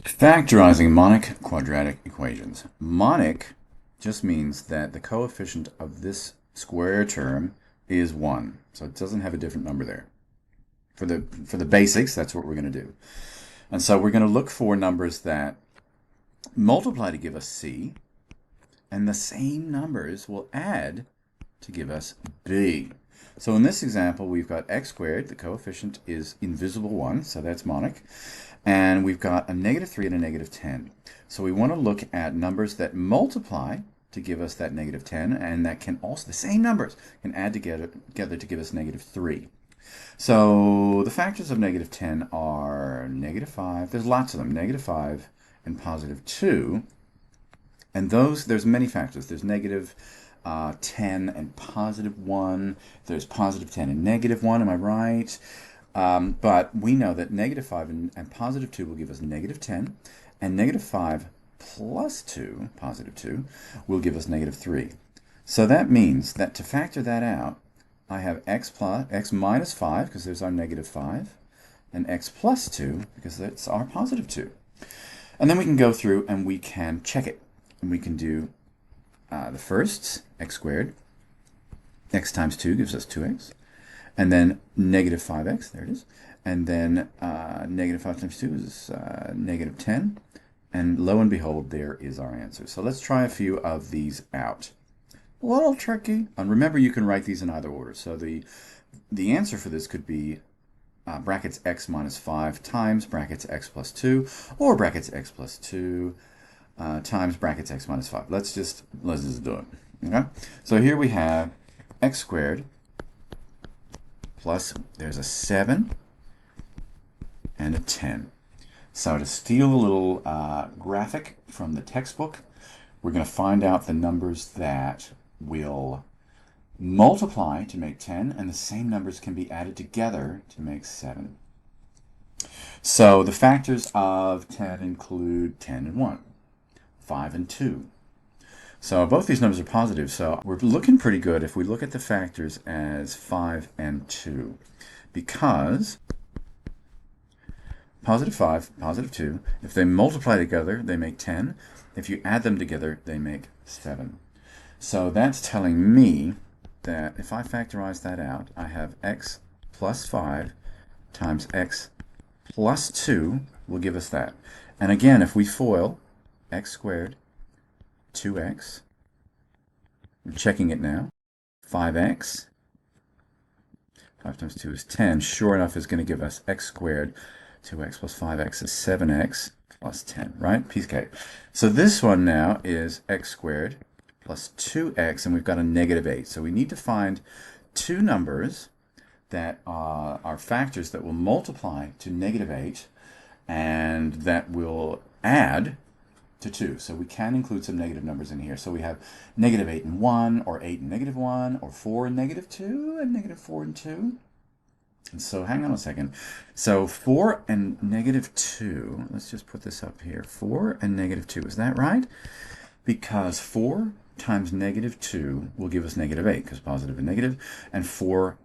Factorizing monic quadratic equations. Monic just means that the coefficient of this square term is 1. So it doesn't have a different number there. For the basics, that's what we're going to do. And so we're going to look for numbers that multiply to give us c, and the same numbers will add to give us b. So in this example, we've got x squared. The coefficient is invisible 1, so that's monic. And we've got a -3 and a -10. So we want to look at numbers that multiply to give us that -10, and that can also, the same numbers, can add together to give us -3. So the factors of -10 are -5. There's lots of them, -5 and +2. And those, there's many factors. There's -10 and +1. There's +10 and -1. Am I right? But we know that -5 and +2 will give us -10, and -5 plus 2, +2, will give us -3. So that means that to factor that out, I have x minus 5, because there's our -5, and x plus 2, because that's our +2. And then we can go through and we can check it. And we can do the first, x squared. X times 2 gives us 2x. And then -5x, there it is. And then -5 times 2 is -10. And lo and behold, there is our answer. So let's try a few of these out. A little tricky. And remember, you can write these in either order. So the answer for this could be brackets x minus 5 times brackets x plus 2, or brackets x plus 2 times brackets x minus 5. Let's just do it. Okay? So here we have x squared plus, there's a 7 and a 10. So to steal a little graphic from the textbook, we're going to find out the numbers that will multiply to make 10, and the same numbers can be added together to make 7. So the factors of 10 include 10 and 1, 5 and 2. So both these numbers are positive, so we're looking pretty good if we look at the factors as 5 and 2, because +5, +2, if they multiply together, they make 10. If you add them together, they make 7. So that's telling me that if I factorize that out, I have x plus 5 times x plus 2 will give us that. And again, if we FOIL x squared, 2x, I'm checking it now, 5x, 5 times 2 is 10, sure enough is going to give us x squared, 2x plus 5x is 7x plus 10, right? Piece of cake. So this one now is x squared plus 2x, and we've got a -8. So we need to find two numbers that are factors that will multiply to -8 and that will add to 2. So we can include some negative numbers in here. So we have -8 and 1, or 8 and -1, or 4 and -2, and -4 and 2. And so hang on a second. So 4 and -2, let's just put this up here. 4 and -2, is that right? Because 4 times -2 will give us -8, because positive and negative, and 4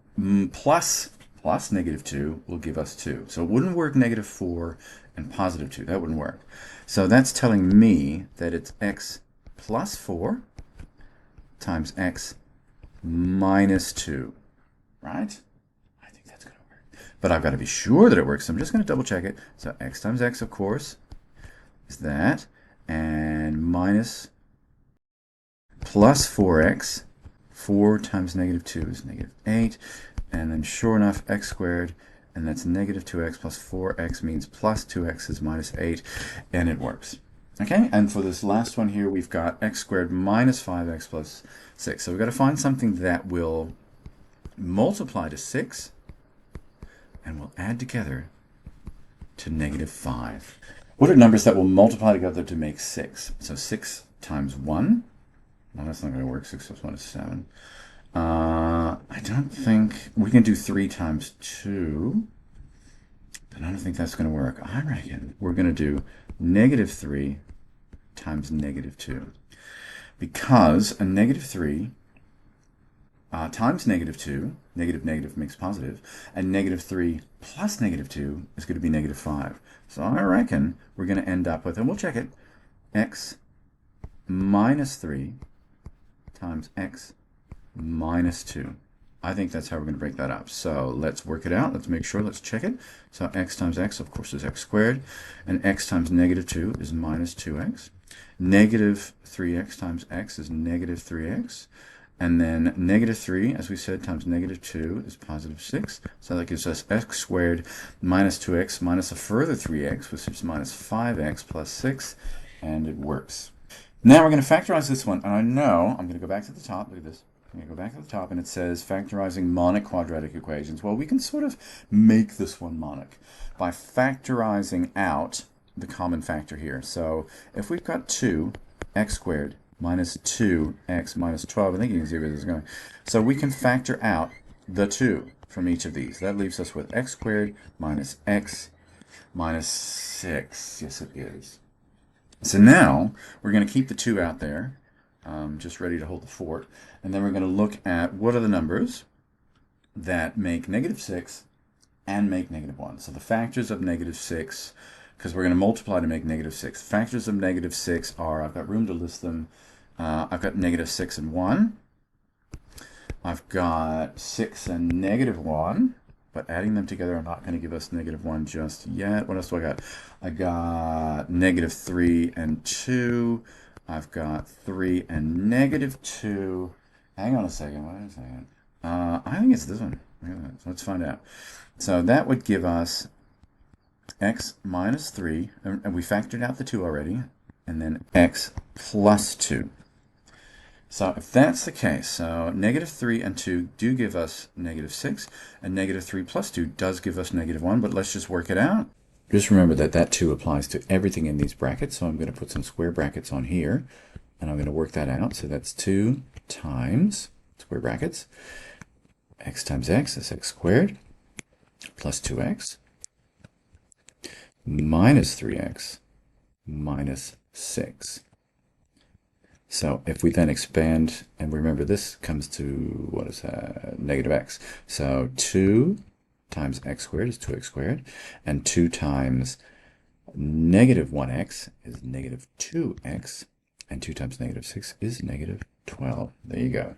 plus -2 will give us 2. So it wouldn't work -4 and +2. That wouldn't work. So that's telling me that it's x plus 4 times x minus 2, right? I think that's going to work. But I've got to be sure that it works, so I'm just going to double check it. So x times x, of course, is that, and minus plus 4x, 4 times -2 is -8, and then sure enough, x squared, and that's -2x plus 4x means plus 2x is -8, and it works. Okay, and for this last one here, we've got x squared minus 5x plus 6. So we've got to find something that will multiply to 6 and will add together to -5. What are numbers that will multiply together to make 6? So 6 times 1. Well, that's not going to work. 6 plus 1 is 7. I don't think we can do 3 times 2, but I don't think that's going to work. I reckon we're going to do -3 times -2, because a -3 times negative 2, negative negative makes positive, and negative 3 plus negative 2 is going to be negative 5. So I reckon we're going to end up with, and we'll check it, x minus 3 times x minus 2. I think that's how we're going to break that up. So let's work it out. Let's make sure. Let's check it. So x times x, of course, is x squared. And x times negative 2 is minus 2x. Negative 3x times x is negative 3x. And then negative 3, as we said, times negative 2 is positive 6. So that gives us x squared minus 2x minus a further 3x, which is minus 5x plus 6. And it works. Now we're going to factorize this one. And I know, I'm going to go back to the top. Look at this. I'm going to go back to the top, and it says factorizing monic quadratic equations. Well, we can sort of make this one monic by factorizing out the common factor here. So if we've got 2x squared minus 2x minus 12, I think you can see where this is going. So we can factor out the 2 from each of these. That leaves us with x squared minus x minus 6. Yes, it is. So now we're going to keep the 2 out there, just ready to hold the fort. And then we're going to look at what are the numbers that make negative 6 and make negative 1. So the factors of negative 6, because we're going to multiply to make negative 6. Factors of negative 6 are, I've got room to list them, I've got negative 6 and 1. I've got 6 and negative 1. But adding them together are not going to give us negative 1 just yet. What else do I got? I got negative 3 and 2. I've got 3 and negative 2. Hang on a second. Wait a second. I think it's this one. Let's find out. So that would give us x minus 3. And we factored out the 2 already. And then x plus 2. So if that's the case, so negative 3 and 2 do give us negative 6, and negative 3 plus 2 does give us negative 1, but let's just work it out. Just remember that that 2 applies to everything in these brackets, so I'm going to put some square brackets on here, and I'm going to work that out. So that's 2 times, square brackets, x times x is x squared, plus 2x, minus 3x, minus 6. So if we then expand, and remember this comes to, what is that, negative x. So 2 times x squared is 2x squared, and 2 times negative 1x is negative 2x, and 2 times negative 6 is negative 12. There you go.